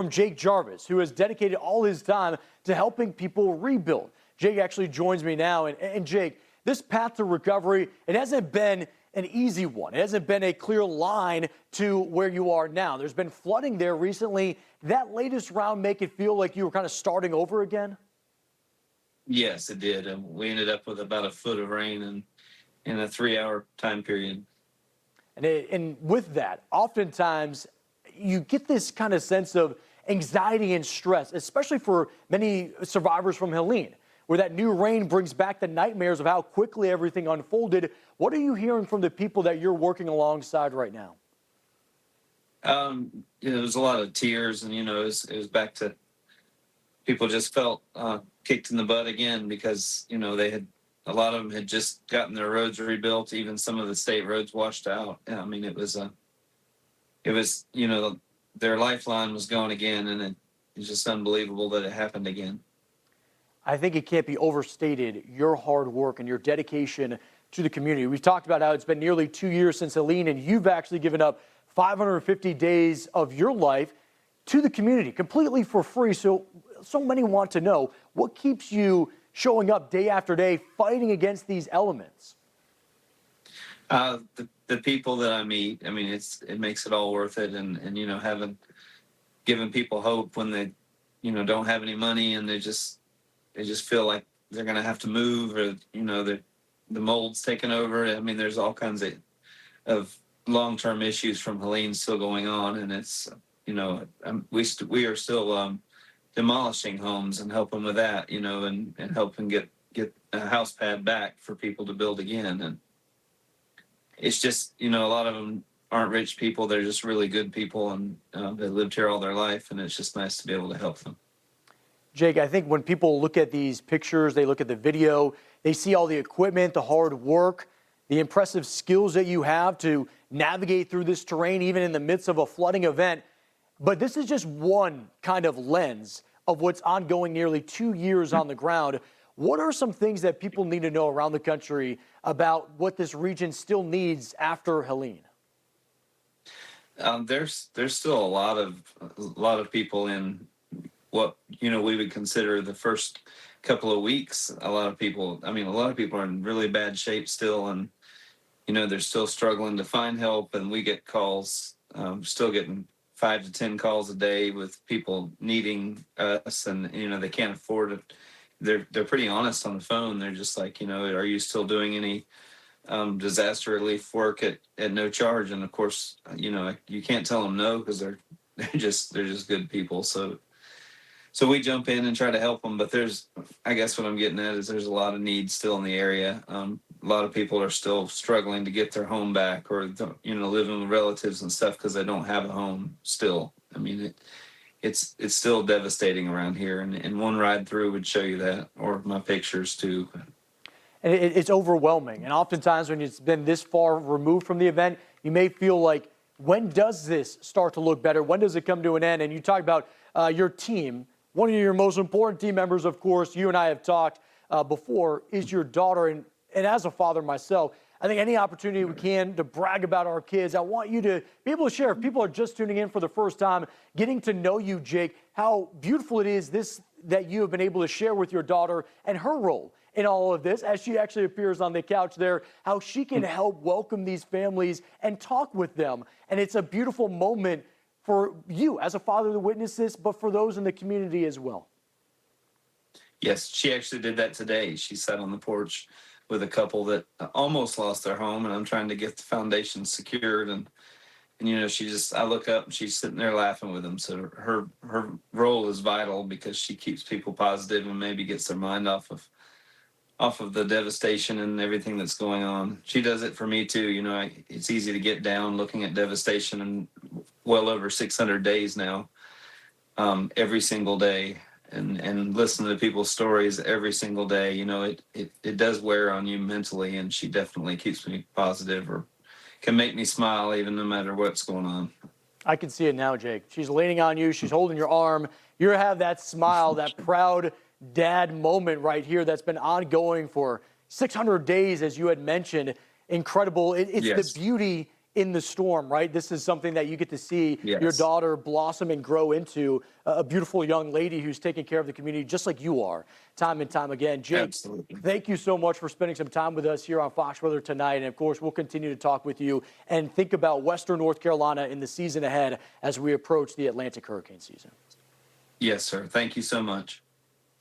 from Jake Jarvis, who has dedicated all his time to helping people rebuild. Jake actually joins me now. And Jake, this path to recovery, it hasn't been an easy one. It hasn't been a clear line to where you are now. There's been flooding there recently. That latest round make it feel like you were kind of starting over again? Yes, it did. And we ended up with about a foot of rain in a 3 hour time period. And with that, oftentimes you get this kind of sense of anxiety and stress, especially for many survivors from Helene, where that new rain brings back the nightmares of how quickly everything unfolded. What are you hearing from the people that you're working alongside right now? There was a lot of tears, and it was back to people just felt kicked in the butt again because they had a lot of them had just gotten their roads rebuilt, even some of the state roads washed out. I mean, it was their lifeline was gone again, and it's just unbelievable that it happened again. I think it can't be overstated, your hard work and your dedication to the community. We've talked about how it's been nearly 2 years since Helene, and you've actually given up 550 days of your life to the community completely for free. So many want to know, what keeps you showing up day after day, fighting against these elements? The people that I meet, I mean, it makes it all worth it, and having given people hope when they don't have any money, and they just feel like they're going to have to move, or the mold's taking over. I mean, there's all kinds of long-term issues from Helene still going on, and it's we are still demolishing homes and helping with that, and helping get a house pad back for people to build again. And it's just a lot of them aren't rich people; they're just really good people, and they lived here all their life, and it's just nice to be able to help them. Jake, I think when people look at these pictures, they look at the video, they see all the equipment, the hard work, the impressive skills that you have to navigate through this terrain, even in the midst of a flooding event. But this is just one kind of lens of what's ongoing nearly 2 years on the ground. What are some things that people need to know around the country about what this region still needs after Helene? There's still a lot of people in what we would consider the first couple of weeks. A lot of people are in really bad shape still, and they're still struggling to find help. And we get calls, still getting 5 to 10 calls a day with people needing us, and they can't afford it. They're pretty honest on the phone. They're just like, are you still doing any disaster relief work at no charge? And of course, you can't tell them no, because they're just good people. So we jump in and try to help them. But I guess what I'm getting at is there's a lot of needs still in the area. A lot of people are still struggling to get their home back, or living with relatives and stuff because they don't have a home still. I mean, it's still devastating around here, and one ride through would show you that, or my pictures too. And it's overwhelming. And oftentimes when it's been this far removed from the event, you may feel like, when does this start to look better? When does it come to an end? And you talk about your team. One of your most important team members, of course, you and I have talked before, is your daughter. And as a father myself, I think any opportunity we can to brag about our kids, I want you to be able to share. If people are just tuning in for the first time, getting to know you, Jake, how beautiful it is that you have been able to share with your daughter and her role in all of this, as she actually appears on the couch there, how she can help welcome these families and talk with them. And it's a beautiful moment for you as a father to witness this, but for those in the community as well. Yes, she actually did that today. She sat on the porch with a couple that almost lost their home, and I'm trying to get the foundation secured. And I look up and she's sitting there laughing with them. So her role is vital, because she keeps people positive and maybe gets their mind off of the devastation and everything that's going on. She does it for me too. It's easy to get down looking at devastation, and well over 600 days now, every single day, and listen to people's stories every single day. It does wear on you mentally, and she definitely keeps me positive, or can make me smile even no matter what's going on. I can see it now, Jake. She's leaning on you. She's holding your arm. You have that smile, that proud dad moment right here that's been ongoing for 600 days, as you had mentioned. Incredible. It's Yes. the beauty in the storm, right? This is something that you get to see your Yes. daughter blossom and grow into a beautiful young lady who's taking care of the community just like you are, time and time again. Jake, Absolutely. thank you so much for spending some time with us here on Fox Weather tonight. And of course, we'll continue to talk with you and think about Western North Carolina in the season ahead as we approach the Atlantic hurricane season. Yes, sir. Thank you so much.